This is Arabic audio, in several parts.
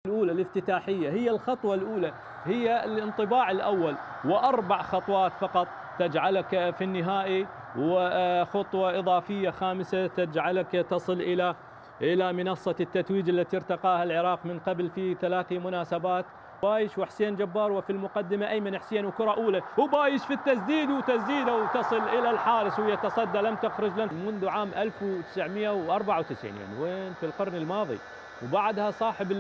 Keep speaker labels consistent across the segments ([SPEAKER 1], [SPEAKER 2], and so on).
[SPEAKER 1] الأولى الافتتاحية هي الخطوة الأولى، هي الانطباع الأول، وأربع خطوات فقط تجعلك في النهائي، وخطوة إضافية خامسة تجعلك تصل إلى منصة التتويج التي ارتقاها العراق من قبل في 3 مناسبات. بايش وحسين جبار، وفي المقدمة أيمن حسين، وكرة أولى وبايش في التسديد وتسديده وتصل إلى الحارس ويتصدى، لم تخرج منذ عام 1994، يعني وين في القرن الماضي. وبعدها صاحب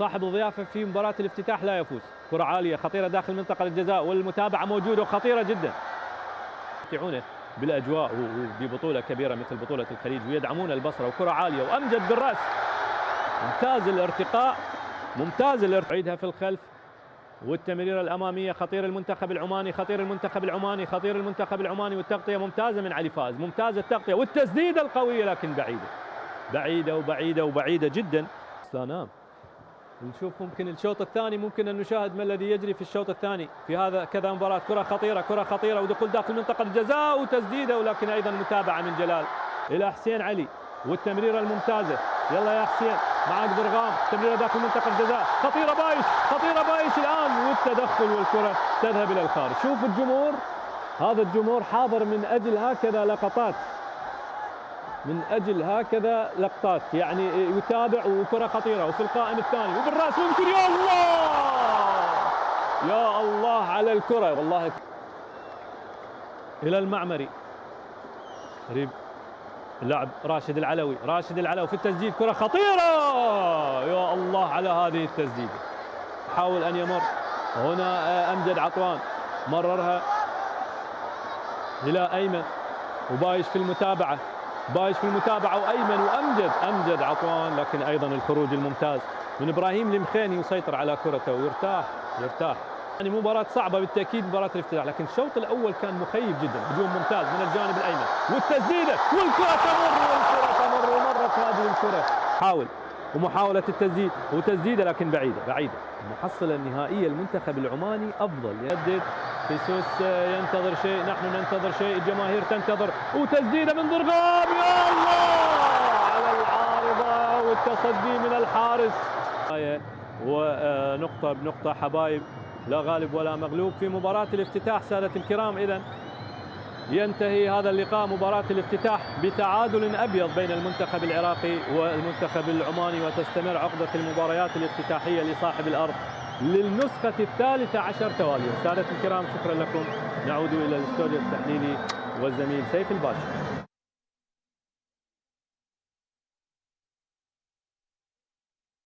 [SPEAKER 1] الضيافة في مباراة الافتتاح لا يفوز. كرة عالية خطيرة داخل منطقة الجزاء، والمتابعة موجودة وخطيرة جدا. يمتعون بالأجواء وببطولة كبيرة مثل بطولة الخليج ويدعمون البصرة، وكرة عالية وأمجد بالرأس، ممتاز الارتقاء، ممتاز الارتقاء. عيدها في الخلف، والتمريرة الأمامية، خطير المنتخب العماني، خطير المنتخب العماني، خطير المنتخب العماني، والتغطية ممتازة من علي فاز، ممتازة التغطية والتسديدة القوية لكن بعيدة بعيدة وبعيدة وبعيدة جدا. لا نام. نشوف ممكن الشوط الثاني، ممكن أن نشاهد ما الذي يجري في الشوط الثاني في هذا كذا مباراة. كرة خطيرة، كرة خطيرة، ودخول داخل منطقة الجزاء وتسديدة، ولكن أيضا متابعة من جلال إلى حسين علي، والتمريرة الممتازة. يلا يا حسين معك درغام، تمريرة داخل منطقة الجزاء، خطيرة بايش، خطيرة بايش الآن، والتدخل والكرة تذهب إلى الخارج. شوف الجمهور، هذا الجمهور حاضر من أجل هكذا لقطات، من أجل هكذا لقطات، يعني يتابع. وكرة خطيرة وفي القائم الثاني وبالرأس ممكن، يا الله يا الله على الكرة والله. إلى المعمري، قريب اللاعب راشد العلوي، راشد العلوي في التسديد، كرة خطيرة، يا الله على هذه التسديدة. حاول أن يمر هنا أمجد عطوان، مررها إلى أيمن، وبايش في المتابعة، بايش في المتابعة وأيمن وأمجد عطوان، لكن أيضا الخروج الممتاز من إبراهيم المخيني يسيطر على كرته ويرتاح. يعني مباراة صعبة بالتأكيد، مباراة الافتتاح، لكن الشوط الأول كان مخيب جدا. هجوم ممتاز من الجانب الأيمن، والتسديدة، والكرة تمر ومرت هذه الكرة. حاول ومحاولة التسديد وتسديدة لكن بعيدة. المحصلة النهائية المنتخب العماني أفضل. يسدد خيسوس، ينتظر شيء، نحن ننتظر شيء، الجماهير تنتظر، وتسديدة من درغام، يا الله على العارضة والتصدي من الحارس. ونقطة بنقطة حبايب، لا غالب ولا مغلوب في مباراة الافتتاح سادة الكرام. إذن ينتهي هذا اللقاء، مباراة الافتتاح، بتعادل أبيض بين المنتخب العراقي والمنتخب العماني، وتستمر عقدة المباريات الافتتاحية لصاحب الأرض للنسخة 13 تواليا. سادة الكرام شكرا لكم، نعود إلى الاستوديو التحليلي والزميل سيف الباشا.